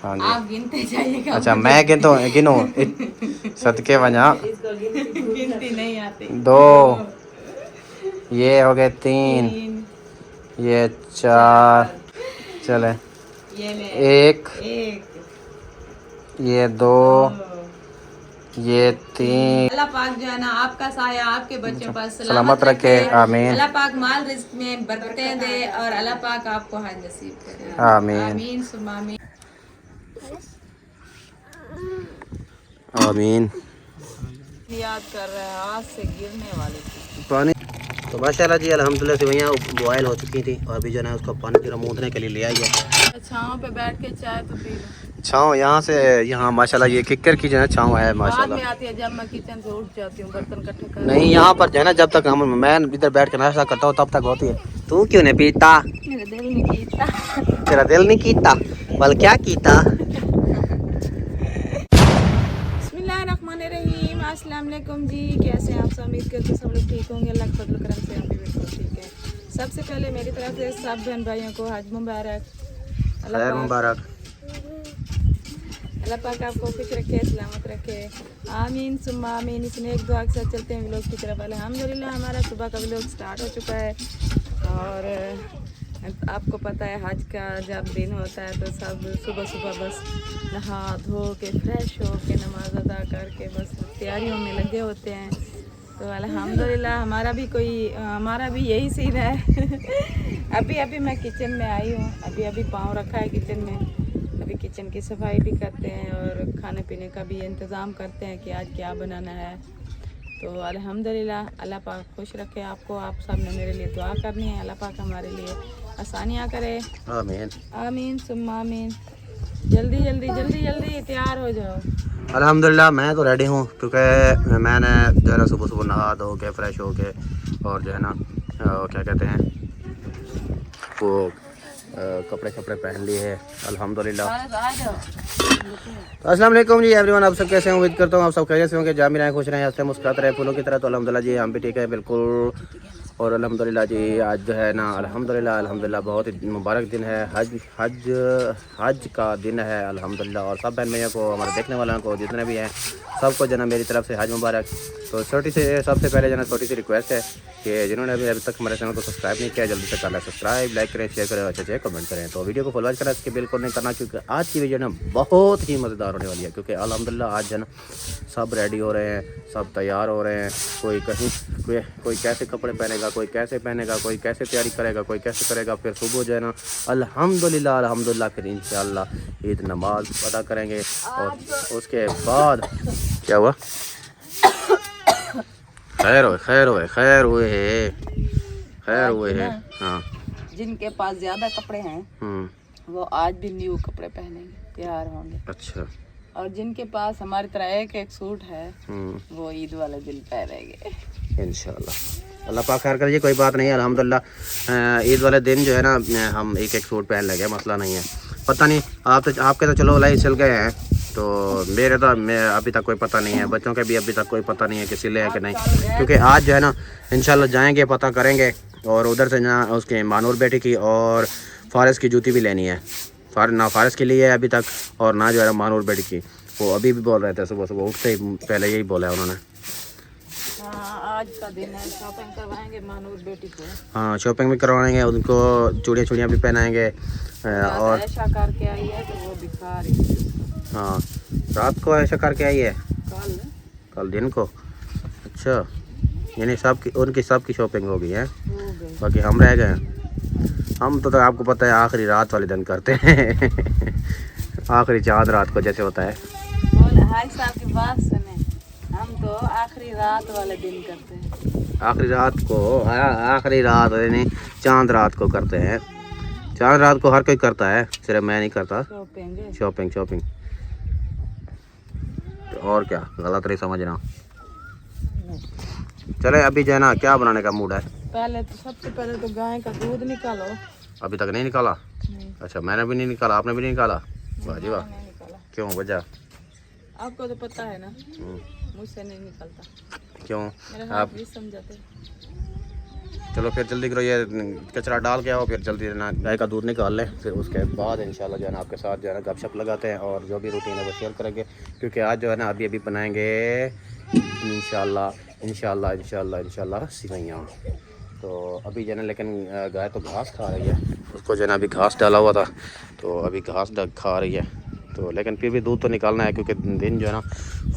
हाँ जी। आप गिनते जाइएगा। अच्छा मैं गिनूँ सदके वजह। गिनती नहीं आती। 2 ये हो गए 3 ये 4 चले ये ले 1 1 ये 2 ये 3। अल्लाह पाक जो है ना आपका साया आपके बच्चों पर सलामत रखे आमीन। अल्लाह पाक माल रिस्क में बरकतें दे और अल्लाह पाक आपको हज नसीब करे आमीन आमीन सुम्मा आमीन। आमीन। याद कर रहे हैं आज से गिरने वाली थी पानी तो माशाल्लाह जी अल्हम्दुलिल्लाह सेवइयाँ बॉयल हो चुकी थी और अभी जो है उसको पानी की मूदने के लिए ले आई है। छाँव पे बैठ के चाय तो पी लो। छाँव यहाँ से यहाँ माशाल्लाह ये किक्कर की जो है छाँव है बाद माशाल्लाह। में आती है जब मैं किचन से उठ जाती हूँ बर्तन इकट्ठे कर। नहीं यहाँ पर जो है ना जब तक मैं इधर बैठ के नाश्ता करता हूँ तब तक होती है। तू क्यों नहीं पीता? मेरा दिल नहीं कीता। तेरा दिल नहीं कीता बल क्या कीता? बिस्मिल्लाहिर्रहमानिर्रहीम अस्सलाम वालेकुम जी, कैसे हैं आप सब? उम्मीद करते सब लोग ठीक होंगे। अल्लाह के फजल करम से हम भी बिल्कुल ठीक है। सबसे पहले मेरी तरफ से सब बहन भाइयों को हज मुबारक। खैर मुबारक। अल्लाह पाक आपको खुश रखे सलामत रखे आमीन सुम्मा आमीन। इस नेक दुआ के साथ चलते हैं व्लॉग की तरफ। अल्हम्दुलिल्लाह हमारा सुबह का व्लॉग स्टार्ट हो चुका है और आपको पता है हज का जब दिन होता है तो सब सुबह सुबह बस नहा धो के फ्रेश हो के नमाज अदा करके बस तैयारियों में लगे होते हैं। तो अल्हम्दुलिल्लाह हमारा भी यही सीन है। अभी मैं किचन में आई हूँ, अभी पाँव रखा है किचन में। अभी किचन की सफाई भी करते हैं और खाने पीने का भी इंतज़ाम करते हैं कि आज क्या बनाना है। तो अल्हम्दुलिल्लाह अल्लाह पाक खुश रखे आपको। आप सब ने मेरे लिए दुआ करनी है, अल्लाह पाक हमारे लिए आसानियाँ करे आमीन आमीन सुम्मा आमीन। जल्दी तैयार हो जाओ। अल्हम्दुलिल्लाह मैं तो रेडी हूँ क्योंकि मैंने जो है ना सुबह नहा धो के फ्रेश हो के और जो है ना क्या कहते हैं वो कपड़े पहन लिए हैं अल्हम्दुलिल्लाह। अस्सलाम वालेकुम जी एवरीवन, आप सब कैसे हैं? उम्मीद करता हूँ आप सब खैरियत से होंगे, जा भी रहें, खुश रहें, हंसते मुस्कुराते रहे फूलों की तरह। तो अल्हम्दुलिल्लाह जी हम भी ठीक है बिल्कुल। और अल्हम्दुलिल्लाह जी आज जो है ना अल्हम्दुलिल्लाह बहुत ही मुबारक दिन है। हज का दिन है अल्हम्दुलिल्लाह। और सब बहन भैया को हमारे देखने वालों को जितने भी हैं सबको जना मेरी तरफ से हज मुबारक। तो सबसे पहले जना छोटी सी रिक्वेस्ट है कि जिन्होंने अभी तक हमारे चैनल को सब्सक्राइब नहीं किया जल्दी से कर लें सब्सक्राइब, लाइक करें, शेयर करें, अच्छे कमेंट करें। तो वीडियो को फॉलो करें, इसके बिल्कुल नहीं करना क्योंकि आज की वीडियो ना बहुत ही मज़ेदार होने वाली है। क्योंकि अल्हम्दुलिल्लाह आज है ना सब रेडी हो रहे हैं, सब तैयार हो रहे हैं। कोई कहीं कोई कैसे कपड़े पहनेगा, कोई कैसे पहनेगा, कोई कैसे तैयारी करेगा, कोई कैसे करेगा। फिर सुबह जो है ना अल्हम्दुलिल्लाह फिर इंशाअल्लाह ईद नमाज अदा करेंगे। और उसके बाद क्या हुआ? खैर हुए है। हाँ जिनके पास ज्यादा कपड़े हैं वो आज भी न्यू कपड़े पहनेंगे, तैयार होंगे। अच्छा। और जिनके पास हमारी तरह एक सूट है वो ईद वाले दिन पहनेंगे इंशाल्लाह। अल्लाह पाक खैर करिए, कोई बात नहीं है अल्हम्दुलिल्लाह। ईद वाले दिन जो है ना हम एक सूट पहन लेंगे, मसला नहीं है। पता नहीं आपके तो चलो लाइव चल गए हैं, तो मेरे तो अभी तक कोई पता नहीं है, बच्चों के भी अभी तक कोई पता नहीं है कि सिले हैं कि नहीं। क्योंकि आज जो है ना इंशाल्लाह जाएंगे, पता करेंगे। और उधर से ना उसके मानूर बेटे की और फारस की जूती भी लेनी है। ना फारस के लिए है अभी तक और ना जो है मानूर बेटे की। वो अभी भी बोल रहे थे सुबह उठते ही पहले यही बोला है उन्होंने। आज का दिन है, शॉपिंग करवाएंगे मानूर बेटी को। हाँ शॉपिंग भी करवाएंगे, उनको चूड़ियाँ भी पहनाएंगे। और ऐसा करके आई है तो वो दिखा रही है। हाँ रात को ऐसा करके आई है, कल दिन को। अच्छा यानी उनकी सबकी शॉपिंग हो गई है, बाकी हम रह गए। हम तो आपको पता है आखिरी रात वाले दिन करते हैं। आखिरी चांद रात को जैसे होता है। भाई साहब की बात सुने, हम तो आखिरी रात वाले दिन करते हैं। आखिरी रात यानी चांद रात को करते हैं। चांद रात को हर कोई करता है, सिर्फ मैं नहीं करता। शॉपिंग और क्या गलत नहीं समझना। चले अभी जो है ना क्या बनाने का मूड है? सबसे पहले तो गाय का दूध निकालो। अभी तक नहीं निकाला? नहीं। अच्छा मैंने भी नहीं निकाला, आपने भी नहीं निकाला? वाह जी वाह। क्यों वजह? आपको तो पता है ना मुझसे नहीं निकलता। क्यों? आप भी समझाते। चलो फिर जल्दी करो, ये कचरा डाल के आओ, फिर जल्दी ना गाय का दूध निकाल लें, फिर उसके बाद इंशाल्लाह जो है ना आपके साथ जो है ना गपशप लगाते हैं और जो भी रूटीन है वो शेयर करेंगे। क्योंकि आज जो है ना अभी बनाएंगे इंशाल्लाह सिवैयाँ। तो अभी जो है ना लेकिन गाय तो घास खा रही है, उसको जो है ना अभी घास डाला हुआ था, तो अभी घास खा रही है। तो लेकिन फिर भी दूध तो निकालना है क्योंकि दिन जो है ना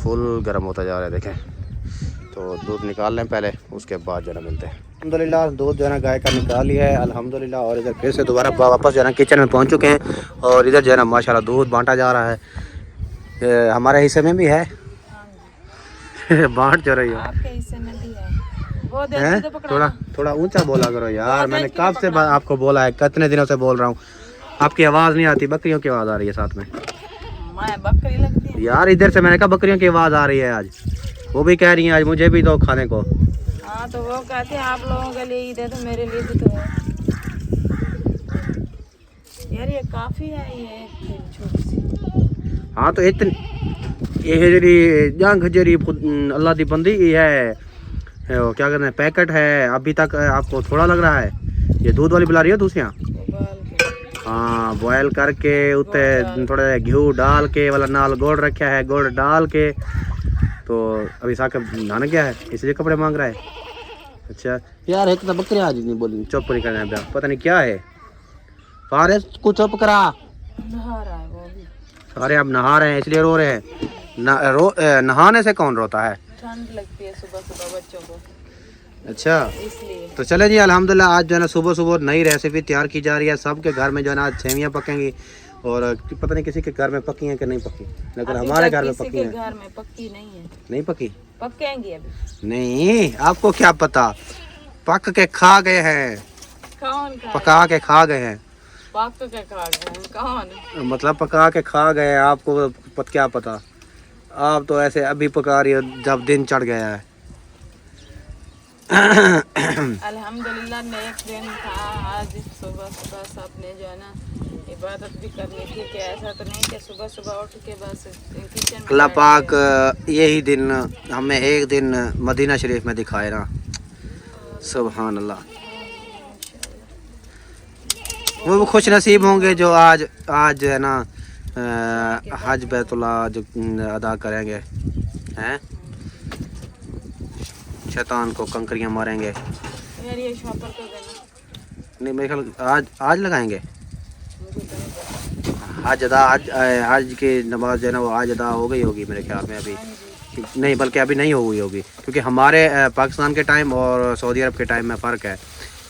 फुल गर्म होता जा रहा है। देखें, तो दूध निकाल लें पहले, उसके बाद जो है ना मिलते हैं। अल्हम्दुलिल्लाह दूध जो है ना गाय का निकाल लिया है अल्हम्दुलिल्लाह। और इधर फिर से दोबारा वापस जो है ना किचन में पहुंच चुके हैं और इधर जो है ना माशाल्लाह दूध बांटा जा रहा है। हमारे हिस्से में भी है बांट जो रही है आपके हिस्से में भी है। वो हैं? थोड़ा ऊंचा बोला करो यार, मैंने कब से आपको बोला है, कितने दिनों से बोल रहा हूँ, आपकी आवाज़ नहीं आती। बकरियों की आवाज़ आ रही है साथ में मैं बकरी लगती है यार, इधर से मैंने कहा बकरियों की आवाज़ आ रही है आज। वो भी कह रही है आज मुझे भी दो खाने को। हाँ तो वो कहते हैं आप लोगों के लिए ही दे दो, मेरे लिए भी तो है यार। ये काफ़ी है ये छोटी सी। हाँ तो इतनी ये जरी जंग जरी अल्लाह दी बंदी है वो क्या कहते हैं पैकेट है, अभी तक आपको थोड़ा लग रहा है। ये दूध वाली बुला रही है दूसरी, हाँ बॉयल करके उते थोड़ा घी डाल के वाला नाल गुड़ रखा है, गुड़ डाल के। तो अभी साकब नहाने गया है इसलिए कपड़े मांग रहा है। अच्छा यार एक तो बकरी आज नहीं बोली, चुप नहीं करना है, पता नहीं क्या है। फारिस को चुप करा, नहा रहा है वो भी। अरे अब नहा रहे हैं इसलिए रो रहे हैं। नहाने से कौन रोता है? ठंड लगती है सुबह सुबह बच्चों को, अच्छा इसलिए। तो चले जी अल्हम्दुलिल्लाह आज जो है ना सुबह सुबह नई रेसिपी तैयार की जा रही है। सबके घर में जो है ना आज सेवियाँ पकेंगी और पता नहीं किसी के घर में पकी हैं कि नहीं पकी, लेकिन हमारे घर में पकी हैं। घर में पक्की नहीं है। नहीं पकी? पकेंगी अभी। नहीं आपको क्या पता, पक के खा गए हैं। कौन खा? पका के खा गए हैं। पक के खा गए कौन? मतलब पका के खा गए हैं, आपको क्या पता। आप तो ऐसे अभी पका रही हो जब दिन चढ़ गया है। अल्हम्दुलिल्लाह नेक दिन था आज। सुबह सुबह सबने जो है ना इबादत भी करनी थी कि ऐसा तो नहीं कि सुबह सुबह उठ के बस किचन में अल्लाह पाक यही दिन हमें एक दिन मदीना शरीफ में दिखाए ना, सुभान अल्लाह। वो खुश नसीब होंगे जो आज जो है ना हज बैतुल्ला जो अदा करेंगे हैं, शैतान को कंकरियां मारेंगे। यार ये शॉपर को देना नहीं मेरे ख्याल आज लगाएंगे हज अदा। हज की नमाज जो है ना वो आज अदा हो गई होगी मेरे ख्याल में, अभी नहीं बल्कि अभी नहीं हो गई होगी क्योंकि हमारे पाकिस्तान के टाइम और सऊदी अरब के टाइम में फ़र्क है।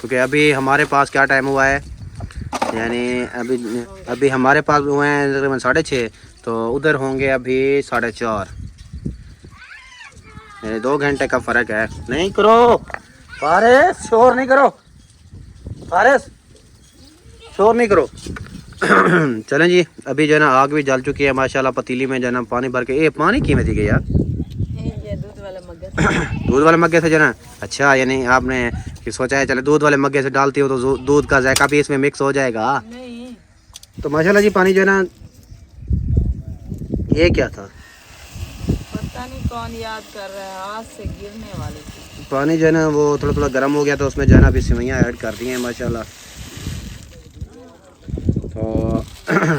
क्योंकि अभी हमारे पास क्या टाइम हुआ है, यानी अभी हमारे पास हुए हैं तकरीबन 6:30, तो उधर होंगे अभी 4:30, यानी 2 घंटे का फ़र्क है। नहीं करो फारिस, शोर नहीं करो फारिस, शोर नहीं करो। चलें जी, अभी जो है ना आग भी जल चुकी है माशाल्लाह। पतीली में जो है ना पानी भर के, ये पानी की में दी गई यार, ये दूध वाला मग्गा दूध वाले मग्गे से जो है ना। अच्छा यानी आपने कि सोचा है चले दूध वाले मग्गे से डालती हो तो दूध का जायका भी इसमें मिक्स हो जाएगा। नहीं तो माशाल्लाह जी पानी जो है ना, ये क्या था पता नहीं कौन याद कर रहा है, हाथ से गिरने वाले थे। पानी जो है ना वो थोड़ा थोड़ा गर्म हो गया तो उसमें जो है ना अभी सेवइयाँ ऐड कर दी हैं माशाल्लाह। तो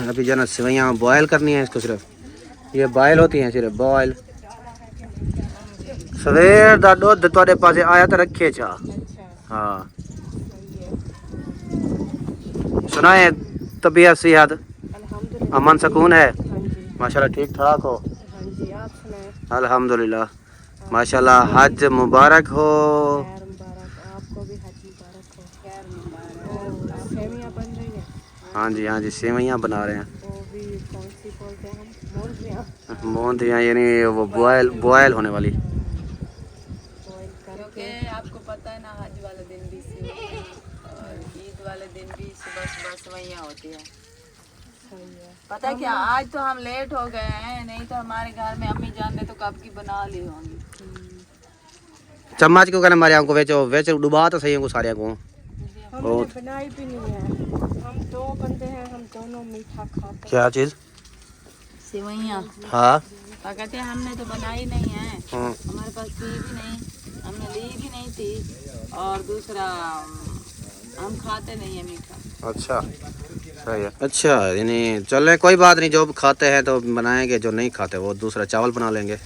अभी जो है ना सेवइयाँ बॉयल करनी है इसको, सिर्फ ये बॉयल होती हैं, सिर्फ बॉयल। सवेर दा दुध तुहाडे पासे आया तो रखे चा। हाँ सुनाए तबीयत सेहत अमन सुकून है माशाल्लाह, ठीक ठाक हो? अल्हम्दुलिल्लाह माशाल्लाह। हज मुबारक हो। आपको भी हज मुबारक हो। खैर मुबारक। सेवइयां बन रही हैं। हाँ जी सेवइयाँ बना रहे हैं। वो भी कौन सी बोलते हैं हम, मोहनदियाँ, यानी वो बॉयल होने वाली। क्योंकि आपको पता है ना हज वाले दिन भी सेवइयां और ईद वाले दिन भी सुबह सुबह सेवइयां होती है। पता है क्या, आज तो हम लेट हो गए हैं, नहीं तो हमारे घर में अम्मी जान ने तो कब की बना ली होंगी। चम्मच क्यों कहना मारे हमको, वेच डुबा तो सही हमको सारे को। हमने बनाई भी नहीं है। हम 2 बंदे हैं, हम दोनों मीठा खाते हैं। क्या चीज़? सेवइयां। हाँ कहते हैं हमने तो बनाई नहीं है, हमारे पास थी भी नहीं। हमने ली भी नहीं थी, और दूसरा हम खाते नहीं है मीठा। अच्छा सही है। अच्छा यानी चले कोई बात नहीं, जो खाते हैं तो बनाएंगे, जो नहीं खाते वो दूसरा चावल बना लेंगे।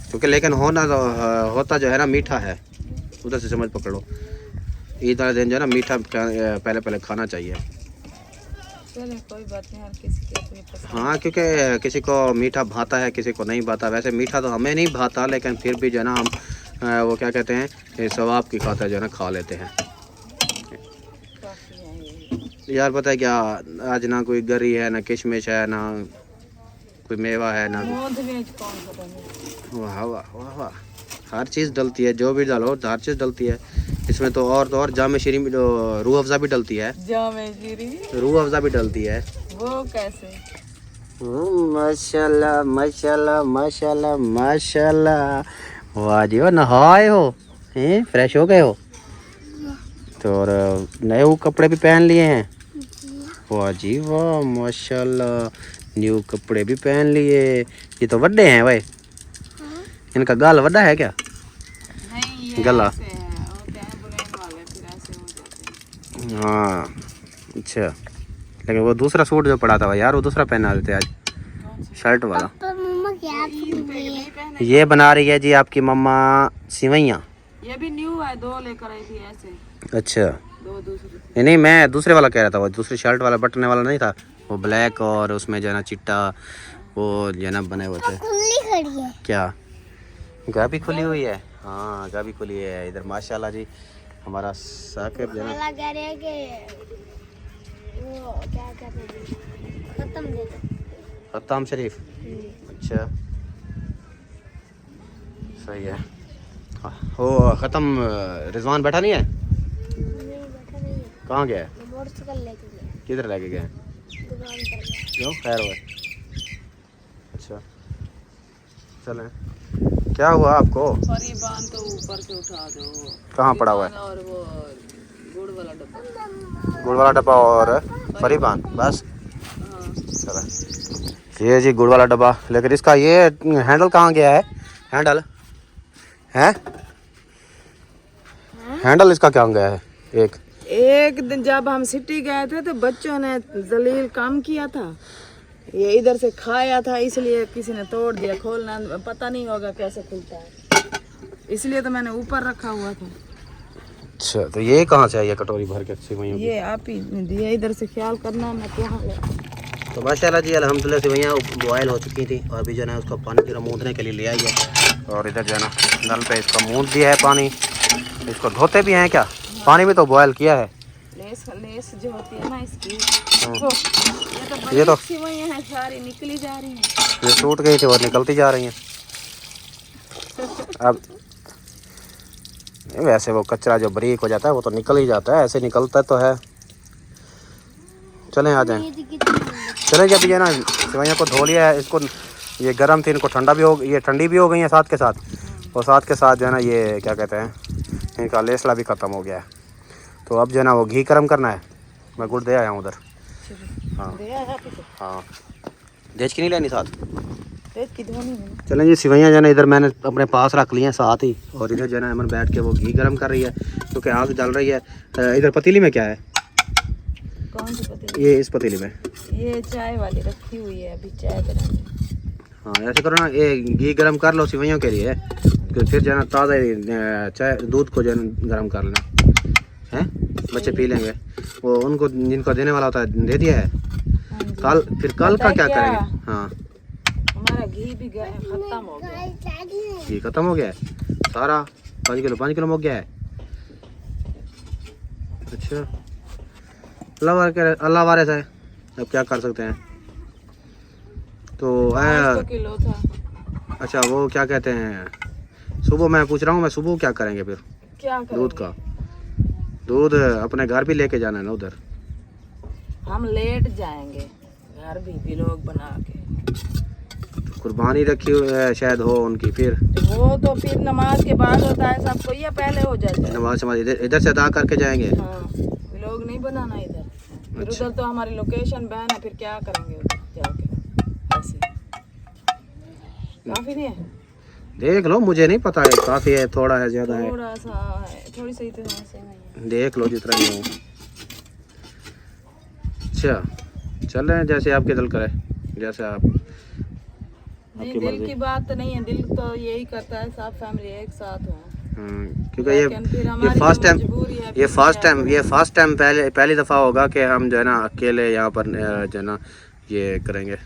क्योंकि लेकिन होना तो होता जो है ना मीठा है, उधर से समझ पकड़ लो। ईद वाले दिन जो है ना मीठा पहले पहले खाना चाहिए। चलो कोई बात नहीं, हर किसी की अपनी पसंद। हाँ क्योंकि किसी को मीठा भाता है, किसी को नहीं भाता। वैसे मीठा तो हमें नहीं भाता, लेकिन फिर भी जो है ना हम वो क्या कहते हैं, ये सवाब की खातिर जो है ना खा लेते हैं। काफी है ये। यार पता है क्या, आज ना कोई गरी है, ना किशमिश है, ना कोई मेवा है, ना मोद में कौन पता नहीं। वाह वाह वाह वाह, हर चीज़ डलती है, जो भी डालो हर चीज़ डलती है इसमें। तो और जामे शीरी रूह अफ़ज़ा भी डलती है, जामे शीरी रूह अफ़ज़ा भी डलती है। वो कैसे? माशाल्लाह माशाल्लाह माशाल्लाह माशाल्लाह। वाह जी वाह, नहाए हो हैं, फ्रेश हो गए हो तो, और नए वो कपड़े भी पहन लिए हैं। वाह जी वाह माशाल्लाह, न्यू कपड़े भी पहन लिए। ये तो बड़े हैं भाई, इनका गाल बड़ा है क्या? नहीं ये गला ऐसे है, होते हैं बुलेन वाले, फिर ऐसे हो जाते हैं। हाँ अच्छा। लेकिन वो दूसरा सूट जो पड़ा था यार, वो दूसरा पहना देते आज, शर्ट वाला। ये बना रही है जी आपकी मम्मा सिवैयाँ। ये भी न्यू है, 2 लेकर आई थी ऐसे। अच्छा 2 दूसरे। नहीं मैं दूसरे वाला कह रहा था, वो दूसरी शर्ट वाला बटने वाला नहीं था, वो ब्लैक और उसमें जो है ना चिट्टा वो जो है ना बने हुए थे। खुली खड़ी है क्या गा भी खुली हुई है? हाँ गा भी खुली है इधर माशाल्लाह जी। हमारा साकिब जो है ना कह रहे हैं कि वो क्या कहते हैं, खत्म दे दो खत्ताम शरीफ। अच्छा सही है। वो ख़त्म रिजवान बैठा नहीं है? नहीं बैठा नहीं है, कहाँ गया है? मोटरसाइकिल लेके गया किधर लेके गए? दुकान पर गया। क्यों खैर हुआ? अच्छा चलें। क्या हुआ आपको? फरीबान तो ऊपर से उठा दो। कहाँ पड़ा हुआ है? और वो गुड़ वाला डब्बा। गुड़ वाला डब्बा और फरीबान बस। हाँ। चलें। ये जी गुड़ वाला डब्बा, लेकिन इसका ये हैंडल कहाँ गया है? हैंडल है, हैंडल इसका क्या गया है? एक दिन जब हम सिटी गए थे तो बच्चों ने जलील काम किया था, ये इधर से खाया था, इसलिए किसी ने तोड़ दिया। खोलना पता नहीं होगा कैसे खुलता है, इसलिए तो मैंने ऊपर रखा हुआ था। अच्छा तो ये कहाँ से आई है कटोरी भर के सिवैयों की? ये आप ही ने दिया, इधर से ख्याल करना मैं क्या ले। तो माशाल्लाह जी अल्हम्दुलिल्लाह सिवैयाँ बॉयल हो चुकी थी, और अभी जो है ना उसको पानी की मूंदने के लिए ले आई है। और इधर जो है ना नल पे इसका मूंद दिया है पानी। इसको धोते भी हैं क्या? पानी में तो बॉयल किया है। लेस जो होती है ना इसकी, ये ये तो तो सिवैयाँ हैं, सारी निकली जा रही हैं। ये टूट गई थी और निकलती जा रही हैं। अब वैसे वो कचरा जो बारीक हो जाता है वो तो निकल ही जाता है, ऐसे निकलता तो है। चलें आ जाएं। चलें जब ये ना सिवैयों को धो लिया है, इसको ये गर्म थी, इनको ठंडा भी हो, ये ठंडी भी हो गई है साथ के साथ, और साथ के साथ जो है ना ये क्या कहते हैं, इनका लेसला भी ख़त्म हो गया है। तो अब जो है ना वो घी गर्म करना है। मैं गुड़ दे आया हूँ उधर। हाँ हाँ देच की नहीं लेनी साथ। चलें जी सिवैयाँ जो है ना इधर मैंने अपने पास रख ली हैं साथ ही, और इधर जो है ना अमन बैठ के वो घी गर्म कर रही है, क्योंकि आग जल रही है। इधर पतीली में क्या है? कौन सी पतीली? ये इस पतीली में ये चाय वाली रखी हुई है, अभी चाय बनानी। हाँ ऐसे करो ना, ये घी गर्म कर लो सिवैयों के लिए, फिर जो है ना ताज़ा चाय दूध को जो है गर्म कर लेना है, बच्चे पी लेंगे। वो उनको जिनको देने वाला होता है दे दिया है। कल फिर कल का क्या करेंगे? हाँ हमारा घी भी खत्म हो गया। घी खत्म हो गया है सारा, 5 किलो हो गया है। अच्छा अल्लाह वारिस है, अब क्या कर सकते हैं। तो 5 किलो था। अच्छा वो क्या कहते हैं, सुबह मैं पूछ रहा हूँ, मैं सुबह क्या करेंगे फिर? क्या करेंगे? दूध का, दूध अपने घर भी लेके जाना है ना उधर। हम लेट जाएंगे घर भी लोग बना के। तो कुर्बानी रखी हुई है शायद हो उनकी, फिर वो तो फिर नमाज के बाद होता है सबको, या पहले हो जाता है? नमाज समाज इधर से अदा करके जाएंगे। हाँ लोग नहीं बनाना इधर, फिर अच्छा। उधर तो हमारी लोकेशन बैन है, फिर क्या करेंगे उधर जाके? ऐसे काफी नहीं है। देख लो, मुझे नहीं पता है, काफी है, थोड़ा है, ज्यादा है, थोड़ा सा है, थोड़ी सी तो सेवई है। देख लो जितना भी हो। अच्छा चल रहे हैं जैसे आपके दिल करे, जैसे आप नहीं, आपकी दिल मर्जी। की बात तो नहीं है, दिल तो यही करता है सब फैमिली एक साथ हो। क्योंकि लेकिन फिर ये हमारी फर्स्ट जो टाइम, मजबूरी है, ये फिर फर्स्ट क्या टाइम, ये फर्स्ट टाइम पहली दफ़ा होगा कि हम जो है ना अकेले यहाँ पर जो है ना ये करेंगे।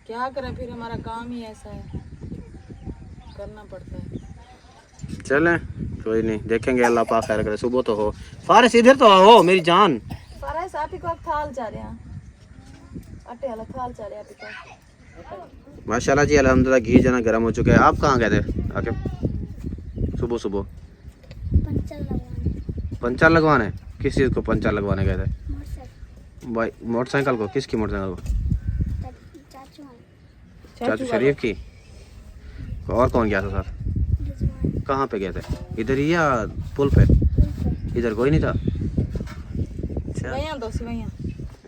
क्या करें, फिर हमारा काम ही ऐसा है, करना पड़ता है। चलें कोई नहीं, देखेंगे, अल्लाह पाक खैर करे, सुबह तो हो। फारिस इधर तो आओ मेरी जान। सारा साथी को थाल जा रहे हैं, आटे वाला थाल जा रहे हैं आपका। माशाल्लाह जी अल्हम्दुलिल्लाह, घी जो है ना गर्म हो चुका है। आप कहाँ गए थे आके सुबह सुबह? पंचर लगवाने? किस चीज़ को पंचर लगवाने गए थे भाई? मोटरसाइकिल को? किसकी मोटरसाइकिल को? चाचू शरीफ की। और कौन गया था सर? कहाँ पे गए थे? इधर ही या पुल पे? इधर कोई नहीं था। अच्छा सिवैयां दो, सिवैयां।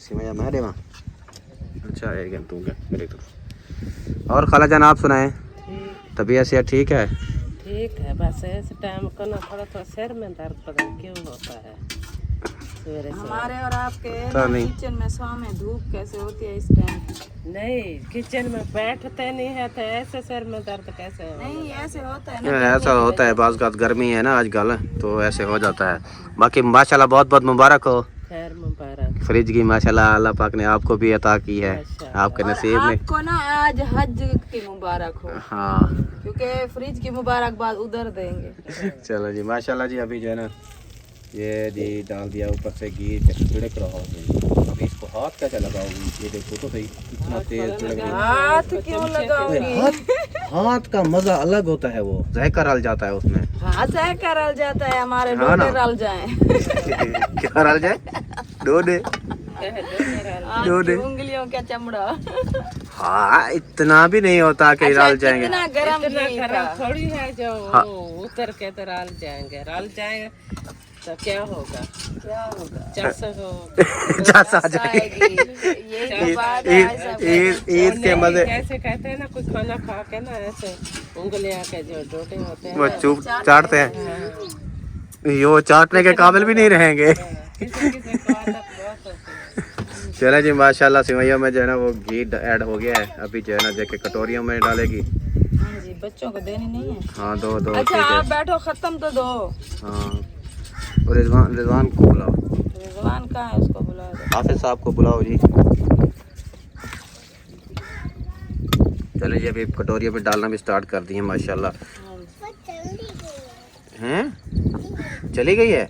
सिमैया मैं देवा। अच्छा एक तू क्या मेरी तरफ। और खाला जान आप सुनाए, तबीयत से ठीक है? ठीक है, बस इस टाइम को ना थोड़ा थोड़ा सिर में दर्द पता नहीं क्यों होता है सवेरे से। हमारे और आपके पता नहीं। किचन में शाम में धूप कैसे होती है इस टाइम? नहीं, किचन में बैठते नहीं है तो ऐसे सिर में दर्द कैसे हो? नहीं, ऐसे होता है ना, ऐसा होता है, बाज़ बात गर्मी है ना आजकल, तो ऐसे हो जाता है। बाकी माशाल्लाह बहुत बहुत मुबारक हो। खैर मुबारक। फ्रिज की माशाल्लाह अल्लाह पाक ने आपको भी अता की है, आपके और नसीब में। आपको ना आज हज की मुबारक हो, हाँ क्योंकि फ्रिज की मुबारकबाद उधर देंगे। चलो जी माशाल्लाह जी। अभी जो है ना ये जी डाल दिया ऊपर से घी, छिड़क रहा हूँ। अभी इसको हाथ कैसे लगाऊंगी, ये देखो तो सही, इतना तेज छिड़क रही है। हाथ क्यों लगाओगी? हाथ का मजा अलग होता है, वो जायका रल जाता है उसमें। हाथ से करल जाता है, हमारे हाँ ना। डोडे रल जाए। क्या रल जाए? डोडे हाथ डोडे। की उंगलियों का चमड़ा। हाँ इतना भी नहीं होता कि रल जाएंगे। इतना गरम इतना घी खराब था। थोड़ी है जो हाँ। उतर के तो रल जाएंगे तो क्या होगा? क्या होगा? चस हो जैसा आ जाएगी। यही तो बात है, ऐसा ईद के मजे कैसे कहते हैं ना, कोई खाना खा के ना ऐसे उंगलियां के जो डोटे होते हैं वो ना, चुप चाटते हैं, ये वो चाटने के काबिल भी नहीं रहेंगे। किसी किसी को आदत बहुत होती है। चले जी माशाल्लाह, सिवैयों में जो है ना वो घी ऐड हो गया है। अभी जो है ना देखे कटोरियों में डालेगी। हाँ जी, बच्चों को देनी नहीं है। हाँ दो दो अच्छा ठीक है। आप बैठो, खत्म तो दो। हाँ और रिजवान को बुलाओ, रिजवान कहाँ है, उसको बुला दो। हाफिज साहब को बुलाओ जी। चले जी अभी कटोरियों में डालना भी स्टार्ट कर दिए माशाल्लाह। हैं? चली गई है?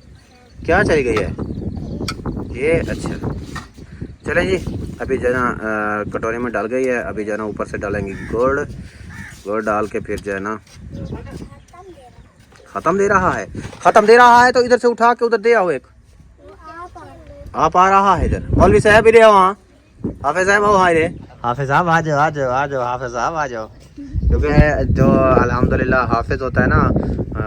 क्या चली गई है ये? अच्छा चले जी, अभी जो है ना कटोरी में डाल गई है। अभी जो है ना ऊपर से डालेंगे गुड़ डाल के फिर जो है ना ख़त्म दे रहा है। ख़त्म दे रहा है तो इधर से उठा के उधर दे आओ एक। आप आ रहा है इधर, मौलवी साहब भी रहे वहाँ, हाफिज साहब आओ। हाय रे हाफिज साहब आ जाओ, आ जाओ, आ जाओ हाफिज साहब आ जाओ। क्योंकि जो अल्हम्दुलिल्लाह हाफिज होता है ना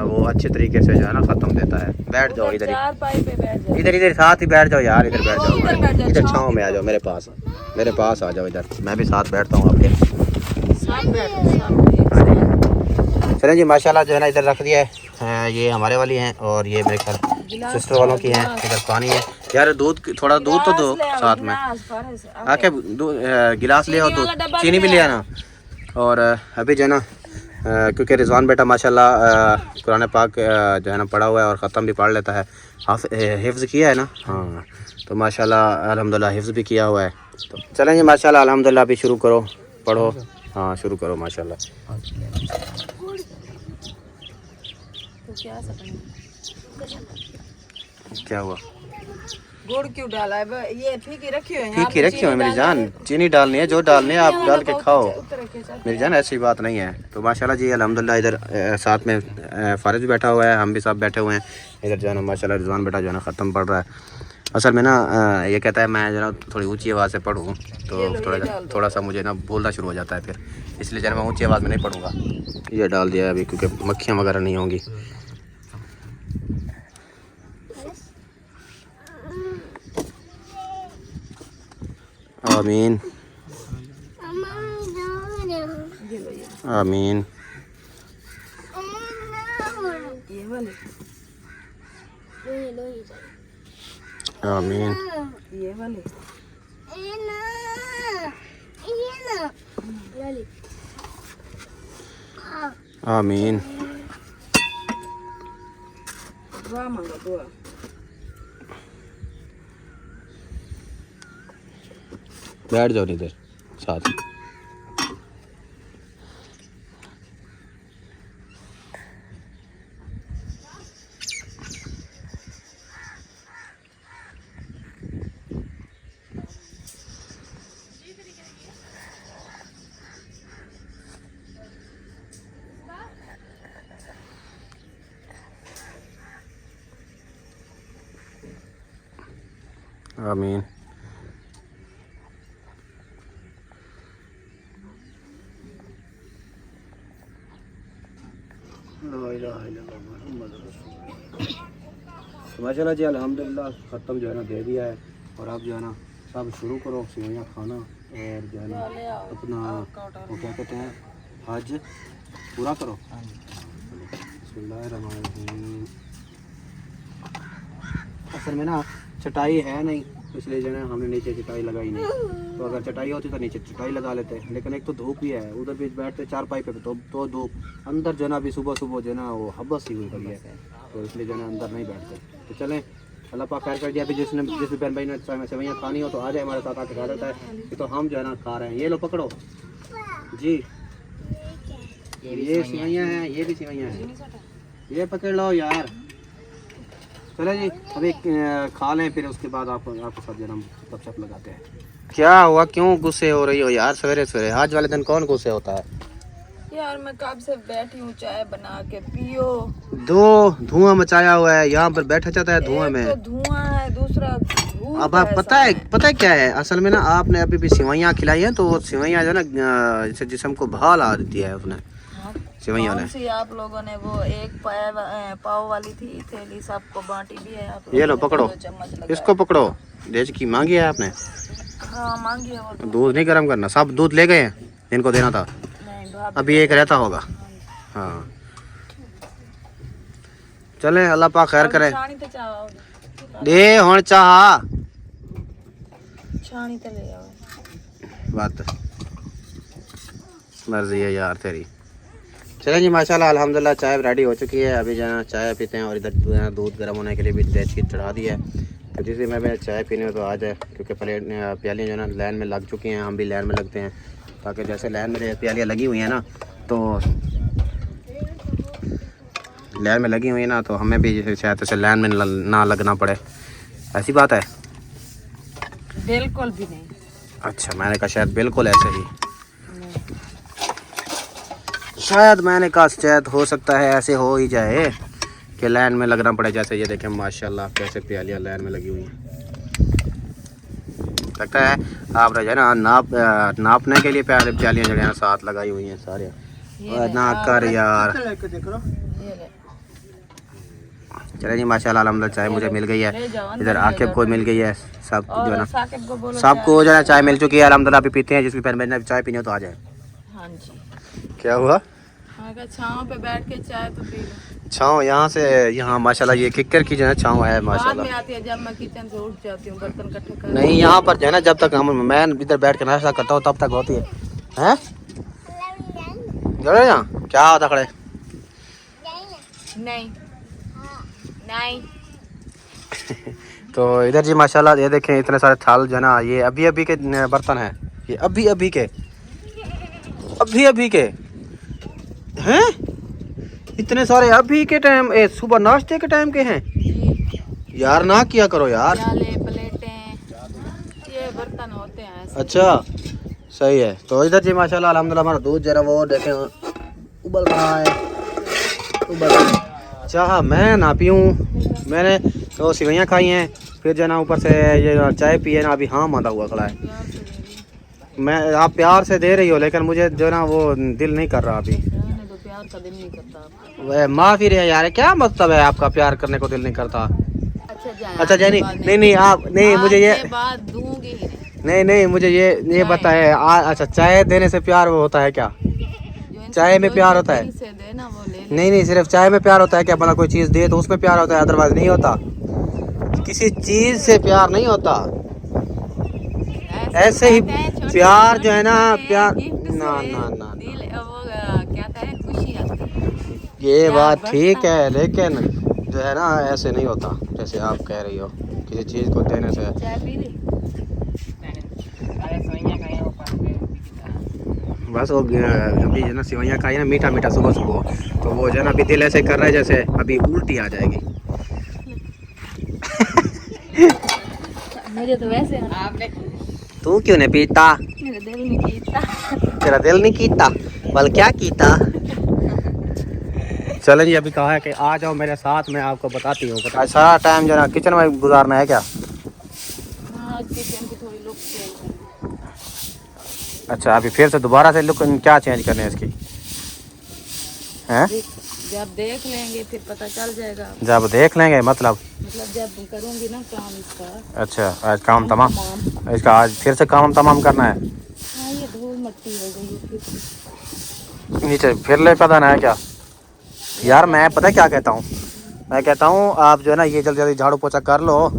वो अच्छे तरीके से जो है ना ख़त्म देता है। बैठ जाओ इधर ही, चार पाई पे बैठ जाओ। इधर साथ ही बैठ जाओ यार, इधर बैठ इधर बैठ जाओ, जाओ, इधर छाँव छाँव में आ जाओ, मेरे पास आ जाओ इधर, मैं भी साथ बैठता हूँ आपके। साथ बैठो, साथ एक साथ। चलें जी माशाल्लाह जो है ना इधर रख दिया है। ये हमारे वाली हैं और ये मेरे ख्याल सिस्टर वालों की हैं। इधर पानी है यार, थोड़ा दूध तो दो गिलास ले आओ, साथ में गिलास, फारिस, आके गिलास ले आओ, चीनी वाला डब्बा चीनी भी भी ले ले आना। और अभी जो है ना क्योंकि रिजवान बेटा माशाल्लाह कुरान पाक जो है ना पढ़ा हुआ है और ख़त्म भी पढ़ लेता है, हिफ्ज़ किया है ना। हाँ तो माशाल्लाह अल्हम्दुलिल्लाह हिफ्ज़ भी किया हुआ है। तो चलें जी माशाल्लाह अल्हम्दुलिल्लाह अभी शुरू करो, पढ़ो। हाँ शुरू करो माशाल्लाह। तो क्या सकते? क्या हुआ? गुड़ क्यों डाला है? ये फीकी रखी हुई है। ठीक ही रखी हो मेरी जान, चीनी डालनी है, जो डालनी है आप डाल के खाओ मेरी जान, ऐसी बात नहीं है। तो माशाल्लाह जी अल्हम्दुलिल्लाह इधर साथ में फारिस भी बैठा हुआ है, हम भी सब बैठे हुए हैं। इधर जो है ना माशाल्लाह रिजवान बेटा जो है ना ख़त्म पढ़ रहा है। असल में ना ये कहता है मैं जो ना थोड़ी ऊंची आवाज़ से पढ़ूँ, तो थोड़ा सा मुझे ना बोलना शुरू हो जाता है फिर, इसलिए जो है मैं ऊँची आवाज़ में नहीं पढ़ूँगा। ये डाल दिया है अभी क्योंकि मक्खियाँ वगैरह नहीं होंगी। आमीन। आमीन ये वाले, आमीन ये वाले, आमीन। दुआ मांगो दुआ। बैठ जाओ इधर साथ। आमीन। माशाल्लाह जी अल्हम्दुलिल्लाह ख़त्म जो है ना दे दिया है। और आप जो है ना सब शुरू करो सेवइयाँ खाना और जो है ना अपना वो क्या कहते हैं हज पूरा करो। बिस्मिल्लाहिर्रहमानिर्रहीम। असल में ना चटाई है नहीं, इसलिए जो है ना हमने नीचे चटाई लगाई नहीं। तो अगर चटाई होती तो नीचे चटाई लगा लेते, लेकिन एक तो धूप भी है, उधर भी बैठते चारपाई पे तो धूप अंदर जो है ना अभी सुबह सुबह जो है ना वो हब्बस ही हुई पड़ी है, तो इसलिए जो है ना अंदर नहीं बैठते। तो चलें अल्लाह पाक खैर कर दिया। अभी जिस बहन भाई ने सेवइयाँ खानी हो तो आ जाए हमारे साथ आके खा देता है। ये तो हम जो है ना खा रहे हैं। ये लो पकड़ो जी, ये सेवइयाँ हैं, ये भी सेवइयाँ हैं, ये पकड़ लो यार। चले जी अभी खा लें, फिर उसके बाद आपके साथ जन्म गपशप लगाते हैं। क्या हुआ, क्यों गुस्से हो रही हो यार सवेरे सवेरे? आज वाले दिन कौन गुस्से होता है यार? मैं कब से बैठी हूँ, चाय बना के पियो। धुआं मचाया हुआ है यहाँ पर, बैठा जाता है धुआं में। तो धुआं है, दूसरा धूप अब आप है पता है क्या है असल में ना, आपने अभी भी सेवइयाँ खिलाई हैं तो वो सेवइयाँ जो है ना जैसे जिस्म को बहाल आ देती है उसने सेवइयाँ ने। सी आप लोगों ने वो एक पाव वाली थी थैली सबको बांटी भी है। आप ये लो पकड़ो, इसको पकड़ो। देश की मांगी है आपने? हाँ मांगी है। और दूध नहीं गर्म करना, सब दूध ले गए हैं जिनको देना था। नहीं भाभी, अभी एक रहता होगा। हाँ चले अल्लाह पाक खैर करे। छानी तो चाहो दे हुण चाह छानी तो ले आओ। बात मर्जी है यार तेरी। चलें जी माशाल्लाह अल्हम्दुलिल्लाह चाय रेडी हो चुकी है। अभी जो है चाय पीते हैं और इधर दूध गर्म होने के लिए भी तेज चढ़ा दी है। तो जिसे मैं चाय पीने तो आ जाए, क्योंकि प्यालियाँ जो है ना लाइन में लग चुकी हैं, हम भी लाइन में लगते हैं ताकि जैसे लाइन में प्यालियाँ लगी हुई हैं ना तो लाइन में लगी हुई है ना तो हमें भी जैसे शायद ऐसे लाइन में ना लगना पड़े, ऐसी बात है। बिल्कुल भी नहीं। अच्छा मैंने कहा शायद बिल्कुल ऐसे ही, शायद मैंने कहा शायद हो सकता है ऐसे हो ही जाए कि लाइन में लगना पड़े। जैसे ये देखें माशाल्लाह कैसे प्यालियाँ लाइन में लगी हुई हैं। लगता है आप जो है ना नापने के लिए प्यालियाँ जो है साथ लगाई हुई हैं सारे। ना कर यार। चले जी माशाल्लाह अल्हम्दुलिल्लाह चाय मुझे मिल गई है, इधर आकिब को मिल गई है, सब जो है ना सबको जो है चाय मिल चुकी है अल्हम्दुलिल्लाह। अभी पीते हैं, जिसकी पहले चाय पीनी हो तो आ जाए। हाँ जी। क्या हुआ? छाँव पे बैठ के चाय तो पी लो। छाँव यहाँ से यहाँ माशाल्लाह ये किक्कर की जो है छाँव है माशाल्लाह। बाद में आती है जब मैं किचन से उठ जाती हूँ बर्तन इकट्ठे कर। नहीं यहाँ पर जो है ना जब तक मैं इधर बैठ के नाश्ता करता हूँ तब तक होती है। हैं यहाँ क्या होता खड़े? नहीं नहीं। तो इधर जी माशाल्लाह ये देखें इतने सारे थाल जो है ना ये अभी अभी के बर्तन हैं, ये अभी अभी के हैं, इतने सारे अभी के टाइम सुबह नाश्ते के टाइम के हैं यार। ना किया करो यार, प्लेटें ये बर्तन होते हैं। अच्छा सही है। तो इधर जी माशाल्लाह अल्हम्दुलिल्लाह हमारा दूध जरा वो देखें उबल रहा है, उबल रहा है। चाह मैं ना पीऊँ, मैंने तो सेवइयाँ खाई हैं, फिर जो ना ऊपर से ये चाय पिए ना, अभी हाँ मादा हुआ खड़ा है। मैं आप प्यार से दे रही हो लेकिन मुझे जो ना वो दिल नहीं कर रहा अभी। तो प्यार का दिल नहीं करता। वह माफी रहे यार, क्या मतलब है आपका प्यार करने को दिल नहीं करता? अच्छा जैनी नहीं आप नहीं मुझे ये बात दूंगी ही नहीं मुझे ये बताए अच्छा चाय देने से प्यार वो होता है क्या? जो चाय में प्यार होता है? से दे ना वो ले ले। नहीं नहीं, सिर्फ चाय में प्यार होता है क्या? बंदा कोई चीज़ दे तो उसमें प्यार होता है, अदरवाइज नहीं होता। किसी चीज़ से प्यार नहीं होता। ऐसे ही प्यार जो है ना, प्यार ना ना ना, वो कहता है खुशी आती है। ये बात ठीक है, लेकिन जो है ना ऐसे नहीं होता जैसे आप कह रही हो, किसी चीज़ को देने से। चाय पी ली? बस वो अभी जो है ना सिवैयाँ खाई ना मीठा मीठा सुबह सुबह, तो वो जो है ना अभी दिल ऐसे कर रहा है जैसे अभी उल्टी आ जाएगी। मुझे तो वैसे आपने तू क्यों नहीं पीता? मेरा दिल नहीं कीता। तेरा दिल नहीं कीता? बल क्या कीता? चलें जी, अभी कहा है कि आ जाओ मेरे साथ, मैं आपको बताती हूँ। सारा टाइम जो है ना किचन में गुजारना है क्या? हाँ, किचन की थोड़ी लुक चेंज। अच्छा, अभी फिर से दोबारा से लुक क्या चेंज करने है इसकी? हैं? जब देख लेंगे फिर पता चल जाएगा। जब देख लेंगे मतलब जब करूँगी ना काम इसका। अच्छा, आज काम तमाम, इसका आज फिर से काम तमाम करना है। हाँ, ये धूल मट्टी हो गई है फिर। नीचे फिर ले पता ना है क्या? यार मैं पता है क्या कहता हूँ, मैं कहता हूँ आप जो है ना ये जल्दी जल्दी झाड़ू पोछा कर लो,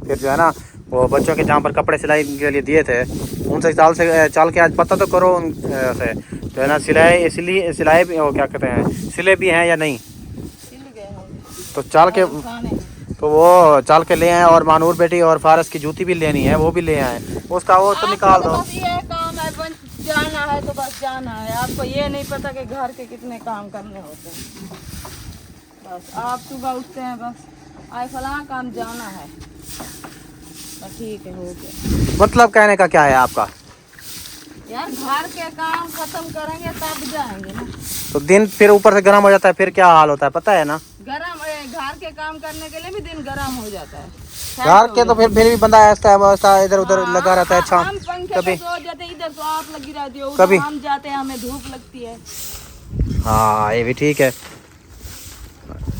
फिर जो है ना वो बच्चों के जहाँ पर कपड़े सिलाई के लिए दिए थे उनसे चाल के आज पता तो करो उनसे जो है ना सिलाई भी, वो क्या कहते हैं, सिले भी हैं या नहीं, तो चाल के, तो वो चाल के ले आए। और मानूर बेटी और फारस की जूती भी लेनी है, वो भी ले आए, उसका वो तो निकाल दो। ये काम है, बस जाना है तो बस जाना है। आपको ये नहीं पता कि घर के कितने काम करने होते हैं। बस आप सुबह उठते हैं, बस आज फलां काम जाना है, बस ठीक है, हो गया। मतलब कहने का क्या है आपका? यार घर के काम खत्म करेंगे तब जाएंगे ना। तो दिन फिर ऊपर से गर्म हो जाता है, फिर क्या हाल होता है पता है ना? गरम घर के काम करने के लिए भी दिन गरम हो जाता है। घर के तो फिर भी बंदा ऐसा है इधर उधर लगा रहता है। हम पंखे पे सो जाते हैं, इधर तो आप लगी रहती हो, कभी हम जाते हैं हमें धूप लगती है। हाँ ये भी ठीक है,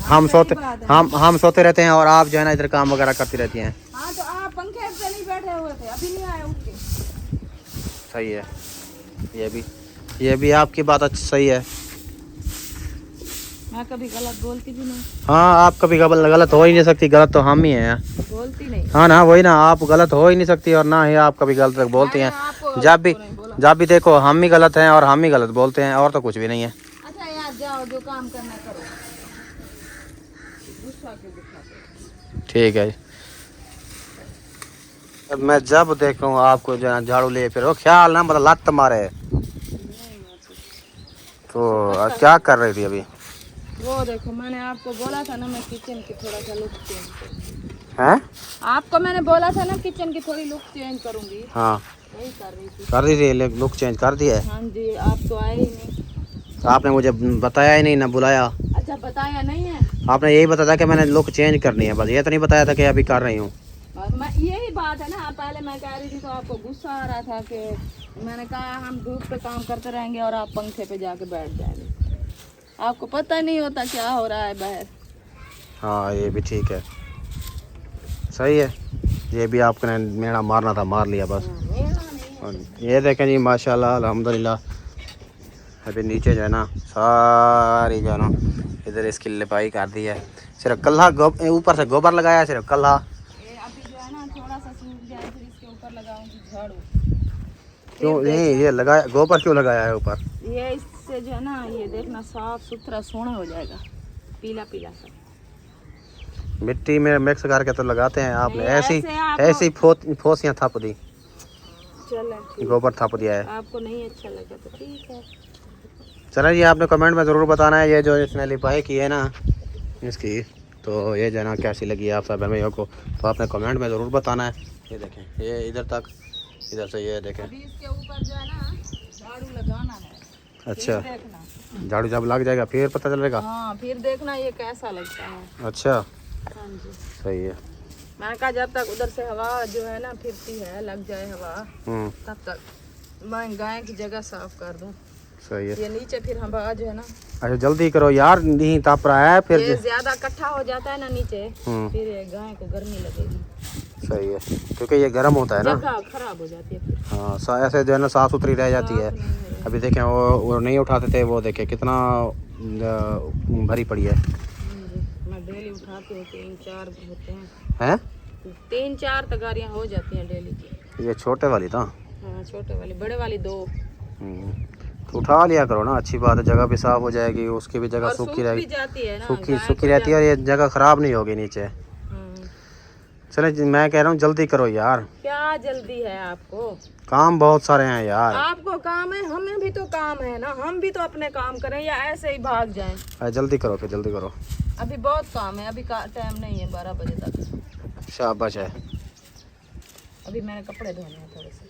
हम सोते रहते हैं और आप जो है ना इधर काम वगैरह करती रहती हैं। हाँ, तो आप पंखे पे नहीं बैठे हुए थे, अभी नहीं आए उठ के। सही है, ये भी आपकी बात सही है। मैं कभी गलत बोलती भी नहीं। हाँ, आप कभी गलत हो ही नहीं सकती, गलत तो हम ही हैं। बोलती नहीं। हाँ ना, वही ना, आप गलत हो ही नहीं सकती और ना ही आप कभी गलत बोलती हैं। जब भी देखो हम ही गलत हैं और हम ही गलत बोलते हैं, और तो कुछ भी नहीं है। अच्छा यार, जाओ जो काम करना करो, गुस्सा क्यों दिखाते? ठीक है, अब मैं जब देखूँ आपको जो है झाड़ू ले फिर वो ख्याल ना मतलब लत मारे। तो क्या कर रही थी अभी? वो देखो, मैंने आपको बोला था ना मैं किचन की थोड़ा सा लुक चेंज करूंगी। हैं? आपको मैंने बोला था ना किचन की थोड़ी लुक चेंज करूंगी। हाँ, वही कर रही थी। कर रही थी, लुक चेंज कर दी है। हाँ जी, आप तो आए ही नहीं। आपने मुझे बताया ही नहीं, ना बुलाया। अच्छा, बताया नहीं है? आपने यही बताया था कि मैंने लुक चेंज करनी है, बस ये तो नहीं बताया था कि अभी कर रही हूँ। मैं यही बात है ना, पहले मैं कह रही थी तो आपको गुस्सा आ रहा था कि मैंने कहा हम धूप पे काम करते रहेंगे और आप पंखे पे जाके बैठ जाएंगे। आपको पता नहीं होता क्या हो रहा है बाहर। हाँ ये भी ठीक है, सही है। ये भी आपने मेरा मारना था, मार लिया बस। और ये देखें जी, माशाल्लाह अल्हम्दुलिल्लाह, अभी नीचे जो है ना सारी जो है ना इधर इसकी लिपाई कर दी है। सिर्फ कल्ला ऊपर से गोबर लगाया, सिर्फ कल्ला। अभी जो है ना थोड़ा सा सूख जाए फिर इसके ऊपर लगाऊंगी झाड़ू। क्यों नहीं ये लगाया, गोबर क्यों लगाया है ऊपर? ये इससे जो है ना, ये देखना साफ सुथरा सोना हो जाएगा, पीला पीला सा। मिट्टी में मिक्स करके तो लगाते हैं, आपने नहीं, ऐसी फोसियाँ थप दी, चलो गोबर थप दिया है। आपको नहीं अच्छा लगा तो ठीक है। चलो जी, आपने कमेंट में ज़रूर बताना है ये जो इसने लिपाई की है ना इसकी, तो ये जो है ना कैसी लगी है आप सब भाइयों को, तो आपने कमेंट में ज़रूर बताना है। ये देखें, ये इधर तक, इधर से ये देखें। अभी इसके ऊपर जो है ना झाड़ू लगाना है। अच्छा, देखना झाड़ू जब लग जाएगा फिर पता चलेगा। हाँ, फिर देखना ये कैसा लगता है। अच्छा, हाँ जी, सही है। मैंने कहा जब तक उधर से हवा जो है ना फिरती है, लग जाए हवा, तब तक मैं गाय की जगह साफ कर दूं। सही है। ये नीचे फिर हवा जो है ना, अच्छा जल्दी करो यार, नहीं ताप रहा है फिर। ये ज्यादा इकट्ठा हो जाता है ना नीचे, फिर ये गाय को गर्मी लगेगी। सही है, क्योंकि ये गर्म होता है ना। जगह खराब हो जाती है फिर। हाँ, ऐसे जो है ना साफ़ सुथरी रह जाती है। अभी देखें वो नहीं उठाते थे, वो देखें कितना भरी पड़ी है। मैं डेली उठाती हूँ, 3-4 होते हैं। हैं? 3-4 तगारियाँ हो जाती हैं डेली की। ये छोटे वाली था। हाँ छोटे वाली, बड़े वाली 2। तो उठा लिया करो ना, अच्छी बात है, जगह भी साफ हो जाएगी, उसकी भी जगह और सूखी सूख रहेगी। भी जाती है ना, सूखी गाय सूखी को रहती है और ये जगह ख़राब नहीं होगी नीचे। हम्म। चले, मैं कह रहा हूँ जल्दी करो यार, क्या जल्दी है आपको? काम बहुत सारे हैं यार। आपको काम है, हमें भी तो काम है ना, हम भी तो अपने काम करें या ऐसे ही भाग जाएं? जल्दी करो फिर, जल्दी करो। अभी बहुत काम है, अभी का टाइम नहीं है 12 बजे तक। शाबाश है। अभी मैंने कपड़े धोने हैं थोड़े से।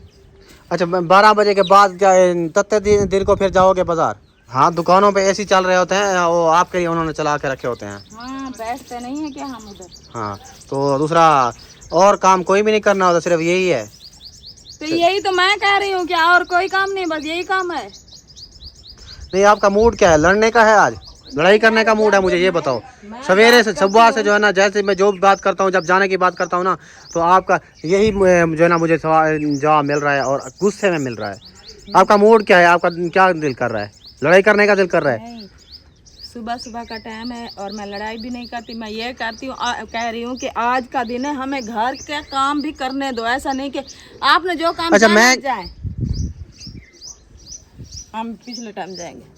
अच्छा, 12 बजे के बाद क्या तत्ते दिन को फिर जाओगे बाजार? हाँ, दुकानों पे एसी चल रहे होते हैं, वो आपके लिए उन्होंने चला के रखे होते हैं। हाँ बैठते नहीं है क्या हम उधर? हाँ, तो दूसरा और काम कोई भी नहीं करना होता, सिर्फ यही है। तो यही तो मैं कह रही हूँ कि और कोई काम नहीं, बस यही काम है। नहीं, आपका मूड क्या है? लड़ने का है आज? लड़ाई करने का मूड है? मुझे ये बताओ। सवेरे से सुबह से जो है ना, जैसे मैं जो बात करता हूँ, जब जाने की बात करता हूँ ना, तो आपका यही जो है ना मुझे जवाब मिल रहा है और गुस्से में मिल रहा है। आपका मूड क्या है? आपका क्या दिल कर रहा है? लड़ाई करने का दिल कर रहा है? नहीं, सुबह सुबह का टाइम है और मैं लड़ाई भी नहीं करती। मैं ये करती हूँ, कह रही हूँ कि आज का दिन है, हमें घर के काम भी करने दो। ऐसा नहीं कि आपने जो काम अच्छा, जाना मैं जाए, हम पिछले टाइम जाएंगे।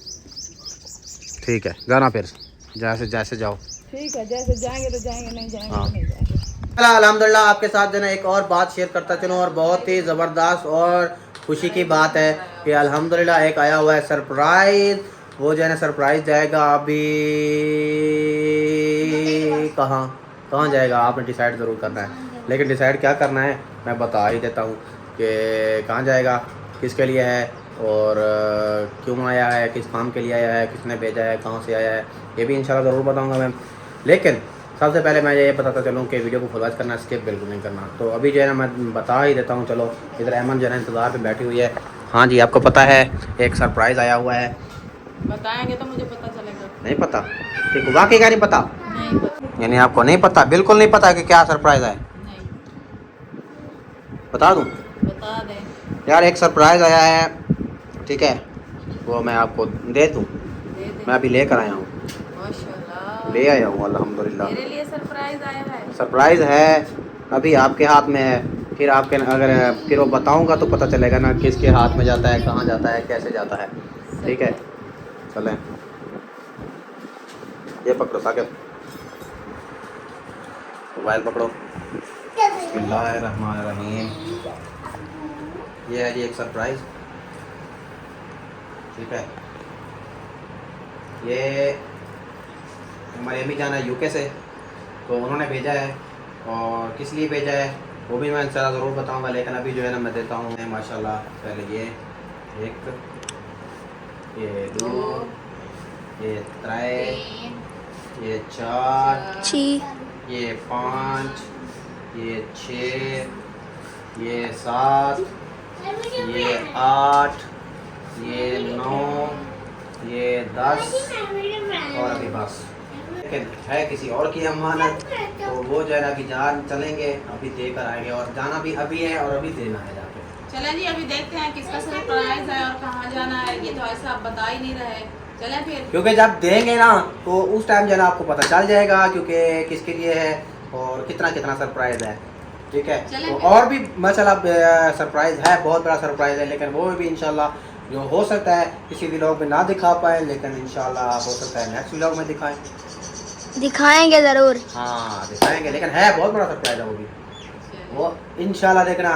ठीक है, जाना फिर, जैसे जैसे जाओ। ठीक है, जैसे जाएंगे तो जाएंगे, नहीं जाएंगे हाँ। तो नहीं जाएंगे। अल्हम्दुलिल्लाह, आपके साथ जो है ना एक और बात शेयर करता चलूँ, और बहुत ही ज़बरदस्त और खुशी की बात है कि अल्हम्दुलिल्लाह एक आया हुआ है सरप्राइज़। वो जो है ना सरप्राइज़ जाएगा अभी कहाँ जाएगा, आपने डिसाइड ज़रूर करना है। लेकिन डिसाइड क्या करना है मैं बता ही देता हूँ कि कहाँ जाएगा, किसके लिए है और क्यों आया है, किस काम के लिए आया है, किसने भेजा है, कहाँ से आया है, ये भी इंशाल्लाह ज़रूर बताऊँगा मैं। लेकिन सबसे पहले मैं ये बताता चलूँ कि वीडियो को फुल वॉच करना, स्किप बिल्कुल नहीं करना। तो अभी जो है ना मैं बता ही देता हूँ। चलो, इधर अमन जो है ना इंतज़ार पे बैठी हुई है। हाँ जी, आपको पता है एक सरप्राइज़ आया हुआ है। बताएंगे तो मुझे पता चलेगा। नहीं पता? ठीक, वाकई का नहीं पता? नहीं पता। यानी आपको नहीं पता, बिल्कुल नहीं पता कि क्या सरप्राइज़ है? नहीं। बता दूँ? बता दें। यार, एक सरप्राइज़ आया है, ठीक है, वो मैं आपको दे दूँ? दे दे। मैं अभी लेकर आया हूँ, माशाल्लाह, ले आया हूँ अल्हम्दुलिल्लाह। मेरे लिए सरप्राइज आया है। सरप्राइज़ है, अभी आपके हाथ में है। फिर आपके अगर फिर वो बताऊंगा तो पता चलेगा ना किसके हाथ में जाता है, कहाँ जाता है, कैसे जाता है। ठीक है, चलें। ये पकड़ो साकिब, मोबाइल पकड़ो। बिस्मिल्लाहिर्रहमानिर्रहीम। ये है जी एक सरप्राइज़, ठीक है। ये हमारी अम्मी जान है यूके से, तो उन्होंने भेजा है, और किस लिए भेजा है वो भी मैं इंशाल्लाह ज़रूर बताऊंगा। लेकिन अभी जो है ना मैं देता हूँ माशाल्लाह। पहले ये 1, ये 2, ये 3, ये 4, ये 5, ये 6, ये 7, ये 8, ये 9, ये 10 और अभी बस। लेकिन है किसी और की अमानत, तो वो जो है ना अभी जान चलेंगे, अभी देकर आएंगे, और जाना भी अभी है और अभी देना है जाके। चलें जी, अभी देखते हैं किसका सरप्राइज है और कहाँ जाना है। ये तो ऐसा आप बता ही नहीं रहे। चलें फिर, क्योंकि जब देंगे ना तो उस टाइम जो है ना आपको पता चल जाएगा क्योंकि किसके लिए है और कितना कितना सरप्राइज है। ठीक है, तो और भी मतलब सरप्राइज है, बहुत बड़ा सरप्राइज है, लेकिन वो भी इंशाल्लाह जो हो सकता है किसी व्लॉग में ना दिखा पाए, लेकिन इंशाल्लाह हो सकता है नेक्स्ट व्लॉग में दिखाएंगे ज़रूर। हाँ, दिखाएंगे, लेकिन है बहुत बड़ा सरप्राइज है वो भी। वो इंशाल्लाह देखना,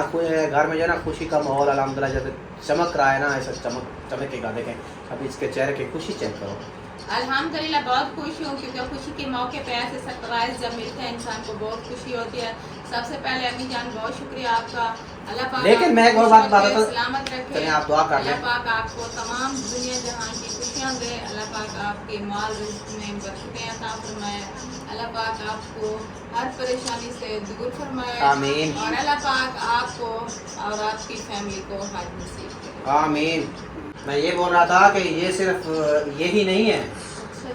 घर में जो है ना खुशी का माहौल अल्हम्दुलिल्लाह जैसे चमक रहा है ना, ऐसा चमकेगा। देखें अभी इसके चेहरे की खुशी चेक करो। अल्हम्दुलिल्लाह बहुत खुश हूँ, क्योंकि खुशी के मौके पे ऐसे सरप्राइज जब मिलते हैं इंसान को बहुत खुशी होती है। सबसे पहले अम्मी जान बहुत शुक्रिया आपका। अल्लाह पाक लेकिन मैं एक और बात बताता हूँ, सलामत रखे। चलिए आप दुआ कर लें। अल्लाह पाक आपको तमाम दुनिया जहां की खुशियाँ दे। अल्लाह पाक आपके माल रिज़्क़ में बरकतें अता फरमाए। अल्लाह पाक आपको हर परेशानी से दूर फरमाए। आमीन। और अल्लाह पाक आपको और आपकी फैमिली को हज नसीब करे। आमीन। मैं ये बोल रहा था कि ये सिर्फ यही नहीं है,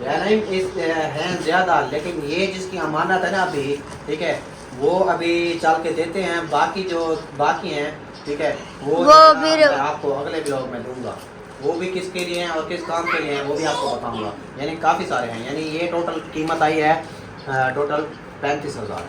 नहीं इस है ज़्यादा, लेकिन ये जिसकी अमानत है ना अभी, ठीक है, वो अभी चल के देते हैं, बाकी जो बाकी हैं ठीक है वो वो जो है ना, फिर- मैं आपको अगले ब्लॉग में दूंगा। वो भी किसके लिए हैं और किस काम के लिए हैं वो भी आपको बताऊंगा। यानी काफ़ी सारे हैं, यानी ये टोटल कीमत आई है टोटल 35,000।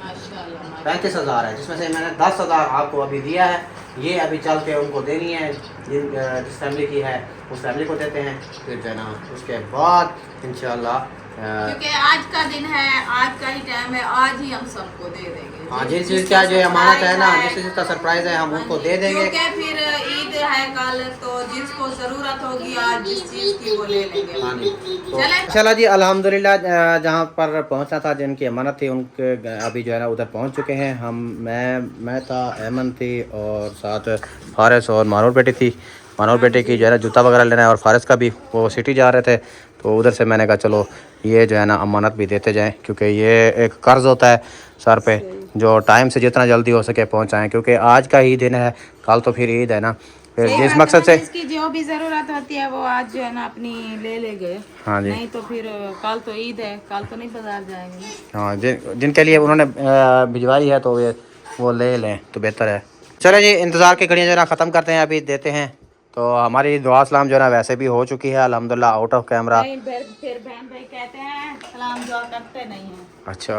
माशाल्लाह 35,000 है, जिसमें से मैंने 10,000 आपको अभी दिया है। ये अभी चल के उनको देनी है, जिस फैमिली की है उस फैमिली को देते हैं। फिर जो है ना उसके बाद इंशाल्लाह क्योंकि आज का दिन है, आज का ही टाइम है, आज ही हम सबको दे देंगे। हाँ जिस चीज़ का जो अमानत है ना, जिस चीज़ का सरप्राइज है हम उनको दे देंगे। क्योंकि फिर ईद है कल, तो जिसको जरूरत होगी आज जिस चीज की वो ले लेंगे। हाँ जी, तो चलें। इंशाल्लाह जी अल्हम्दुलिल्लाह जहाँ पर पहुँचना था, जिनकी अमानत थी उनके अभी जो है ना उधर पहुँच चुके हैं हम। मैं था, ऐमन थी और साथ फारिस और मानूर बेटी थी। मानूर बेटे की जो है ना जूता वगैरह लेना है और फारिस का भी, वो सिटी जा रहे थे। तो उधर से मैंने कहा चलो ये जो है ना अमानत भी देते जाएं, क्योंकि ये एक कर्ज होता है सर पे, जो टाइम से जितना जल्दी हो सके पहुंचाएं, क्योंकि आज का ही दिन है, कल तो फिर ईद है ना। फिर जिस मकसद से इसकी जो भी जरूरत होती है वो आज जो है ना अपनी ले ले गए। हाँ जी, नहीं तो फिर कल तो ईद है, कल तो नहीं बाजार जाएंगे। हाँ जिनके लिए उन्होंने भिजवाई है तो ये वो ले लें तो बेहतर है। चलो जी इंतज़ार की घड़ियाँ जो है ना ख़त्म करते हैं, अभी देते हैं। तो हमारी दुआ सलाम जो है ना वैसे भी हो चुकी है अल्हम्दुलिल्लाह, आउट ऑफ कैमरा। फिर बहन भाई कहते हैं सलाम दुआ करते नहीं है। अच्छा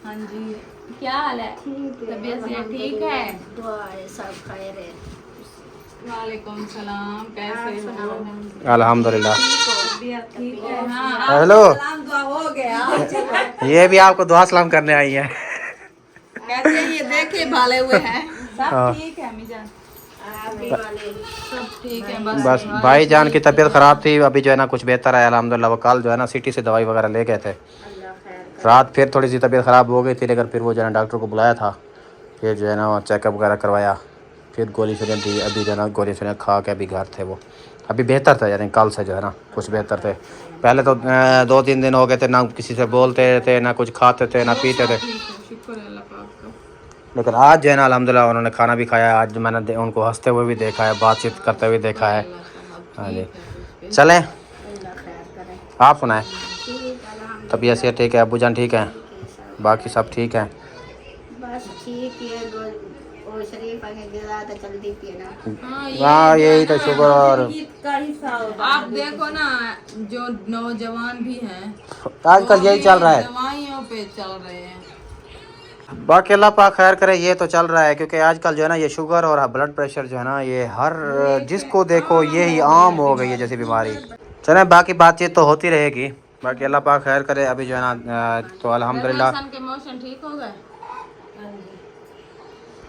हाँ जी, क्या हाल है? तबीयत से ठीक है? दुआ है, सब खैर है। वालेकुम सलाम, कैसे हो? अल्हम्दुलिल्लाह। तबीयत ठीक है? हाँ, हेलो, सलाम दुआ हो गया। ये भी आपको दुआ सलाम करने आई है। कहते हैं ये देखे भाले हुए हैं। हाँ। सब ठीक है अम्मीजान, सब ठीक है, बस भाईजान की तबीयत ख़राब थी, अभी जो है ना कुछ बेहतर है अल्हम्दुलिल्लाह। वो कल जो है ना सिटी से दवाई वगैरह ले गए थे, रात फिर थोड़ी सी तबीयत ख़राब हो गई थी, लेकिन फिर वो जो है ना डॉक्टर को बुलाया था, फिर जो है ना चेकअप वगैरह करवाया, फिर गोली शोली दी। अभी जो है ना गोली शोली खा के अभी घर थे वो, अभी बेहतर था, यानी कल से जो है ना कुछ बेहतर थे। पहले तो 2-3 दिन हो गए थे, ना किसी से बोलते थे, ना कुछ खाते थे, ना पीते थे। शुक्र है अल्लाह पाक का। लेकिन आज जो है ना अल्हम्दुलिल्लाह उन्होंने खाना भी खाया। आज मैंने उनको हंसते हुए भी देखा है, बातचीत करते हुए देखा है। हाँ जी, चलें आप सुनाएं। तबीयत से ठीक है, अब्बूजान ठीक है, बाकी सब ठीक है। बस ठीक है, वो शरीफ आगे गिरा तो जल्दी पिए ना। हाँ यही तो शुक्र। और आप देखो ना, जो नौजवान भी हैं आजकल यही चल रहा है, दवाइयों पे चल रहे हैं। बाकी अल्लाह पाक खैर करे। ये तो चल रहा है, क्योंकि आजकल जो है ना ये शुगर और ब्लड प्रेशर जो है ना ये हर जिसको देखो ये ही आम हो गई है जैसी बीमारी। चलें बाकी बातचीत तो होती रहेगी, बाकी अल्लाह पाक खैर करे। अभी जो है ना तो अल्हम्दुलिल्लाह सन के मौसम ठीक हो गए।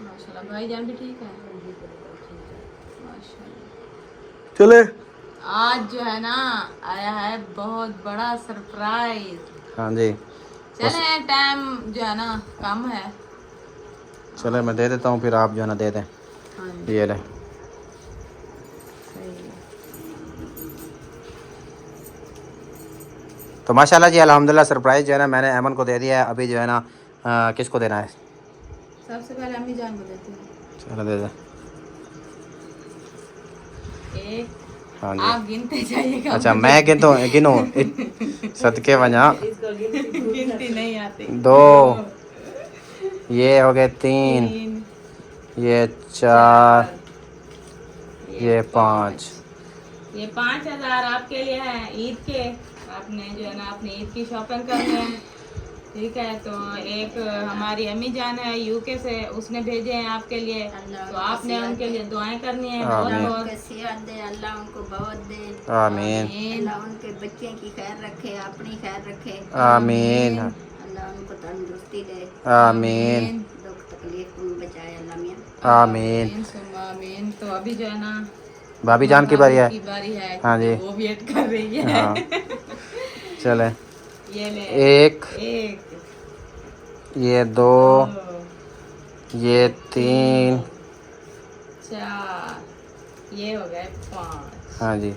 माशाल्लाह भाईजान भी ठीक है। माशाल्लाह। चले। आज जो है ना आया है बहुत बड़ा सरप्राइज। हाँ जी चले, टाइम जो है ना कम है। चले मैं दे देता हूँ, फिर आप जो है ना दे दें। ये ले, तो माशाल्लाह जी अल्हम्दुलिल्लाह सरप्राइज़ जो है ना मैंने ऐमन को दे दिया है। अभी जो है ना किसको देना है? सबसे पहले अम्मी जान को देती हूँ। चलो दे दे। एक, हाँ जी, आप गिनते जाइएगा। अच्छा मैं गिनूँ सदके वजह। गिनती नहीं आती। 2, ये हो गए 3, ये 4, ये 5। ये 5,000 आपके लिए है ईद के। आपने जो है ना अपनी ईद की शॉपिंग करनी है, ठीक है। तो एक हमारी अम्मी जान है यूके से, उसने भेजे हैं आपके लिए, तो आपने उनके लिए दुआएं करनी है बहुत आमीन। बहुत। सेहत दे अल्लाह, उनको बहुत दे आमीन अल्लाह, उनके बच्चे की खैर रखे, अपनी खैर रखे आमीन अल्लाह, उनको तंदुरुस्ती दे आमीन दुख तकलीफ को बचाए अल्लाह मियां। आमीन। सुम्मा आमीन। तो अभी जो है ना भाभी जान की बारी है। की बारी है। हाँ जी। वो वेट कर रही है। हाँ चले, ये ले 1, एक, ये 2, ये 3। 4, ये हो गए 5। हाँ जी,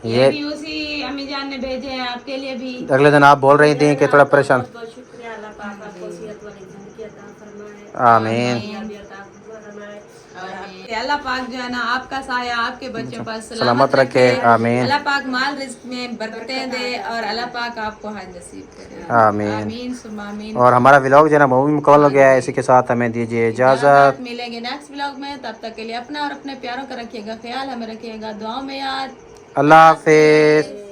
ये भी उसी अम्मी जान ने भेजे हैं आपके लिए भी। अगले दिन आप बोल रही थी कि थोड़ा परेशान। बहुत शुक्रिया अल्लाह पाक आपको सेहत वाली जिंदगी अता फरमाए, आमीन। कामयाबी अता फरमाए। और अल्लाह पाक जो है ना आपका साया आपके बच्चों पर सलामत रखे, आमीन। अल्लाह पाक माल रिस्क में बरकतें दे और अल्लाह पाक आपको हज नसीब करे। आमीन। आमीन सुम्मा आमीन। और हमारा व्लॉग जो है ना वो भी मुकम्मल हो गया है। इसी के साथ हमें दीजिए इजाज़त। मिलेंगे नेक्स्ट व्लॉग में, तब तक के लिए अपना और अपने प्यारों का रखिएगा ख्याल, हमें रखिएगा दुआओं में याद। अल्लाह हाफिज़।